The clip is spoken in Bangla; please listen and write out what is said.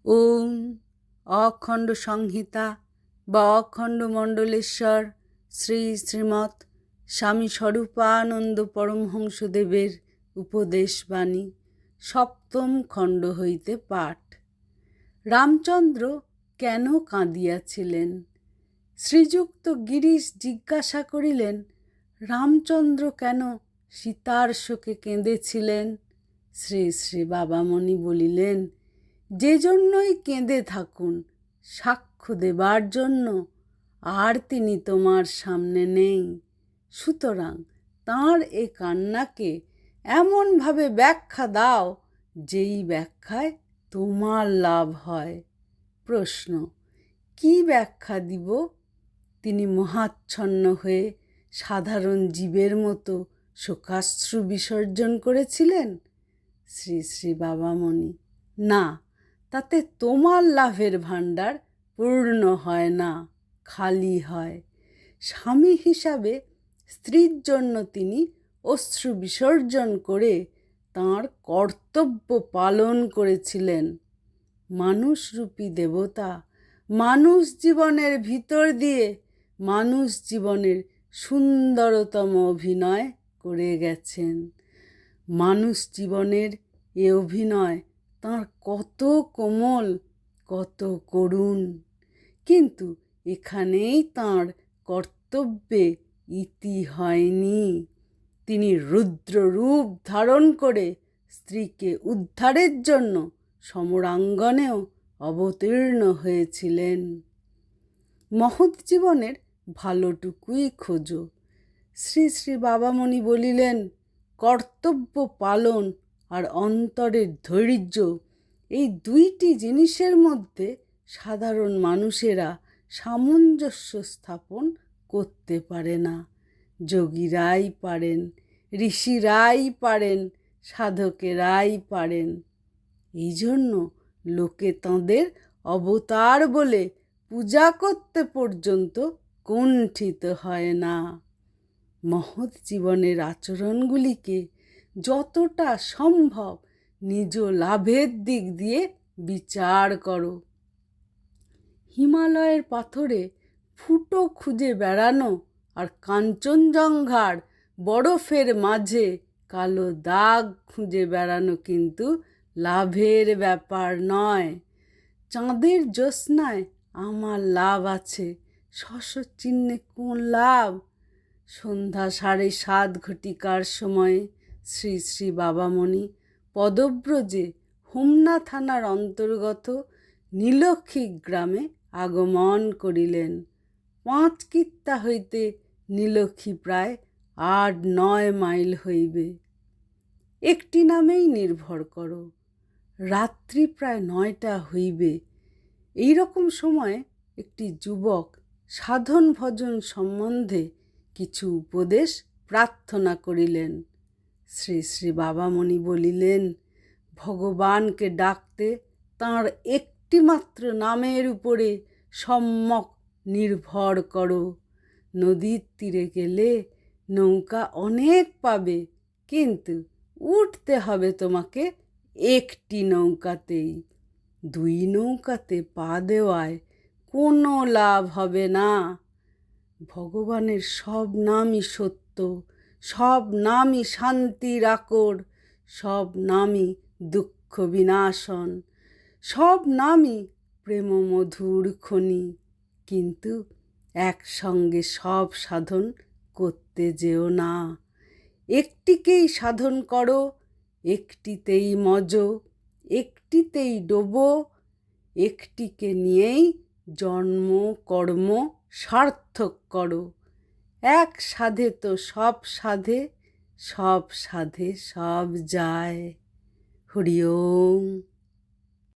ওম অখণ্ড সংহিতা বা অখণ্ড মণ্ডলেশ্বর শ্রী শ্রীমৎ স্বামী স্বরূপানন্দ পরমহংসদেবের উপদেশবাণী সপ্তম খণ্ড হইতে পাঠ। রামচন্দ্র কেন কাঁদিয়াছিলেন? শ্রীযুক্ত গিরিশ জিজ্ঞাসা করিলেন, রামচন্দ্র কেন সীতার শোকে কেঁদেছিলেন? শ্রী শ্রী বাবামণি বলিলেন, যে জন্যই কেঁদে থাকুন, সাক্ষ্য দেবার জন্য, আর তিনি তোমার সামনে নেই। সুতরাং তাঁর এ কান্নাকে এমনভাবে ব্যাখ্যা দাও যেই ব্যাখ্যায় তোমার লাভ হয়। প্রশ্ন, কি ব্যাখ্যা দিব? তিনি মহাচ্ছন্ন হয়ে সাধারণ জীবের মতো শোকাশ্রু বিসর্জন করেছিলেন? শ্রী শ্রী বাবামণি, না, তাতে তোমার লাভের ভাণ্ডার পূর্ণ হয় না, খালি হয়। স্বামী হিসাবে স্ত্রীর জন্য তিনি অশ্রু বিসর্জন করে তাঁর কর্তব্য পালন করেছিলেন। মানুষরূপী দেবতা মানুষ জীবনের ভিতর দিয়ে মানুষ জীবনের সুন্দরতম অভিনয় করে গেছেন। মানুষ জীবনের এ অভিনয় তাঁর কত কোমল, কত করুণ। কিন্তু এখানেই তাঁর কর্তব্যে ইতি হয়নি। তিনি রুদ্র রূপ ধারণ করে স্ত্রীকে উদ্ধারের জন্য সমরাঙ্গনেও অবতীর্ণ হয়েছিলেন। মহৎ জীবনের ভালোটুকুই খোঁজো। শ্রী শ্রী বাবামণি বলিলেন, কর্তব্য পালন আর অন্তরের ধৈর্য, এই দুইটি জিনিসের মধ্যে সাধারণ মানুষেরা সামঞ্জস্য স্থাপন করতে পারে না। যোগীরাই পারেন, ঋষিরাই পারেন, সাধকেরাই পারেন। এই জন্য লোকে তাঁদের অবতার বলে পূজা করতে পর্যন্ত কুণ্ঠিত হয় না। মহৎ জীবনের আচরণগুলিকে যতটা সম্ভব নিজ লাভের দিক দিয়ে বিচার করো। হিমালয়ের পাথরে ফুটো খুঁজে বেড়ানো আর কাঞ্চনজঙ্ঘার বরফের মাঝে কালো দাগ খুঁজে বেড়ানো কিন্তু লাভের ব্যাপার নয়। চাঁদের জ্যোৎস্নায় আমার লাভ আছে, শশচিহ্নে কোন লাভ? সন্ধ্যা 7:30 ঘটিকার সময়ে শ্রী শ্রী বাবামণি পদব্রজে হোমনা থানার অন্তর্গত নীলক্ষী গ্রামে আগমন করিলেন। 5 কিত্তা হইতে নীলক্ষী প্রায় 8-9 মাইল হইবে। একটি নামেই নির্ভর করো। রাত্রি প্রায় 9টা হইবে। এই রকম সময়ে একটি যুবক সাধন ভজন সম্বন্ধে কিছু উপদেশ প্রার্থনা করিলেন। শ্রী শ্রী বাবামণি বলিলেন, ভগবানকে ডাকতে তাঁর একটিমাত্র নামের উপরে সম্যক নির্ভর করো। নদীর তীরে গেলে নৌকা অনেক পাবে, কিন্তু উঠতে হবে তোমাকে একটি নৌকাতেই। 2 নৌকাতে পা দেওয়ায় কোনো লাভ হবে না। ভগবানের সব নামই সত্য, সব নামই শান্তির আকর, সব নামই দুঃখ বিনাশন, সব নামই প্রেম মধুর খনি। কিন্তু একসঙ্গে সব সাধন করতে যেও না। একটিকেই সাধন করো, একটিতেই মজো, একটিতেই ডোবো, একটিকে নিয়েই জন্ম কর্ম সার্থক করো। এক সাধে তো সব সাধে, সব সাধে সব যায়। হরি ওম।